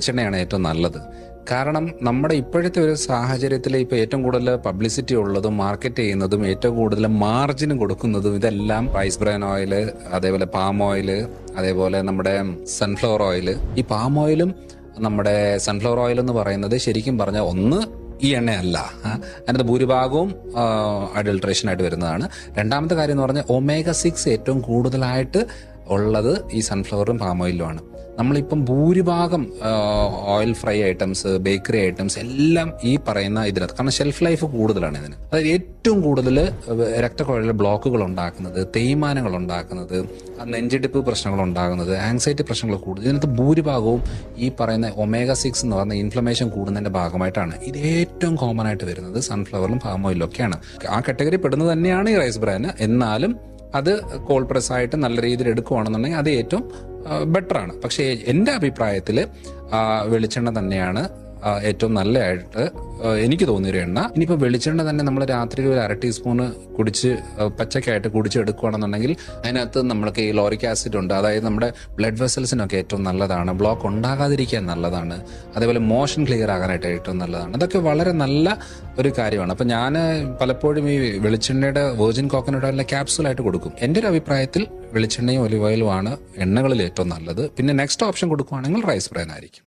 വെളിച്ചെണ്ണയാണ് ഏറ്റവും നല്ലത്. കാരണം നമ്മുടെ ഇപ്പോഴത്തെ ഒരു സാഹചര്യത്തിൽ ഇപ്പോൾ ഏറ്റവും കൂടുതൽ പബ്ലിസിറ്റി ഉള്ളതും മാർക്കറ്റ് ചെയ്യുന്നതും ഏറ്റവും കൂടുതൽ മാർജിനും കൊടുക്കുന്നതും ഇതെല്ലാം റൈസ് ബ്രാൻ ഓയിൽ, അതേപോലെ പാം ഓയിൽ, അതേപോലെ നമ്മുടെ സൺഫ്ലവർ ഓയിൽ. ഈ പാം ഓയിലും നമ്മുടെ സൺഫ്ലവർ ഓയിൽ എന്ന് പറയുന്നത് ശരിക്കും പറഞ്ഞാൽ ഒന്ന് ഈ എണ്ണയല്ല, അതിനകത്ത് ഭൂരിഭാഗവും അഡൾട്രേഷൻ ആയിട്ട് വരുന്നതാണ്. രണ്ടാമത്തെ കാര്യം എന്ന് പറഞ്ഞാൽ omega-6 ഏറ്റവും കൂടുതലായിട്ട് ഉള്ളത് ഈ സൺഫ്ലവറും പാം ഓയിലുമാണ്. നമ്മളിപ്പം ഭൂരിഭാഗം oil fry items, bakery items എല്ലാം ഈ പറയുന്ന ഇതിനകത്ത്, കാരണം ഷെൽഫ് ലൈഫ് കൂടുതലാണ് ഇതിന്. അതായത് ഏറ്റവും കൂടുതൽ രക്തക്കുഴലിലെ ബ്ലോക്കുകൾ ഉണ്ടാക്കുന്നത്, തേയ്മാനങ്ങൾ ഉണ്ടാക്കുന്നത്, നെഞ്ചിടിപ്പ് പ്രശ്നങ്ങൾ ഉണ്ടാകുന്നത്, ആങ്സൈറ്റി പ്രശ്നങ്ങൾ കൂടുതൽ ഇതിനകത്ത് ഭൂരിഭാഗവും ഈ പറയുന്ന omega-6 എന്ന് പറയുന്ന ഇൻഫ്ലമേഷൻ കൂടുന്നതിന്റെ ഭാഗമായിട്ടാണ്. ഇത് ഏറ്റവും കോമൺ ആയിട്ട് വരുന്നത് സൺഫ്ലവറിലും പാം ഓയിലും ഒക്കെയാണ്. ആ കാറ്റഗറി പെടുന്നത് തന്നെയാണ് ഈ റൈസ് ബ്രാൻ. എന്നാലും അത് കോൾഡ് പ്രസ് ആയിട്ട് നല്ല രീതിയിൽ എടുക്കുകയാണെന്നുണ്ടെങ്കിൽ അത് ഏറ്റവും ബെറ്റർ ആണ്. പക്ഷേ എൻ്റെ അഭിപ്രായത്തിൽ വെളിച്ചെണ്ണ തന്നെയാണ് ഏറ്റവും നല്ലതായിട്ട് എനിക്ക് തോന്നിയൊരു എണ്ണ. ഇനിയിപ്പോൾ വെളിച്ചെണ്ണ തന്നെ നമ്മൾ രാത്രി ഒരു 1/2 ടീസ്പൂണ് കുടിച്ച് പച്ചക്കായിട്ട് കുടിച്ചെടുക്കുകയാണെന്നുണ്ടെങ്കിൽ അതിനകത്ത് നമ്മൾക്ക് ഈ ലോറിക് ആസിഡ് ഉണ്ട്. അതായത് നമ്മുടെ ബ്ലഡ് വെസൽസിനൊക്കെ ഏറ്റവും നല്ലതാണ്, ബ്ലോക്ക് ഉണ്ടാകാതിരിക്കാൻ നല്ലതാണ്, അതേപോലെ മോഷൻ ക്ലിയർ ആകാനായിട്ട് ഏറ്റവും നല്ലതാണ്. അതൊക്കെ വളരെ നല്ല ഒരു കാര്യമാണ്. അപ്പം ഞാൻ പലപ്പോഴും ഈ വെളിച്ചെണ്ണയുടെ വെർജിൻ കോക്കനട്ട് ഓയിലിൻ്റെ ക്യാപ്സൂലായിട്ട് കൊടുക്കും. എൻ്റെ ഒരു അഭിപ്രായത്തിൽ വെളിച്ചെണ്ണയും ഒലിവ് ഓയിലുമാണ് എണ്ണകളിൽ ഏറ്റവും നല്ലത്. പിന്നെ നെക്സ്റ്റ് ഓപ്ഷൻ കൊടുക്കുകയാണെങ്കിൽ റൈസ് ബ്രാൻ ആയിരിക്കും.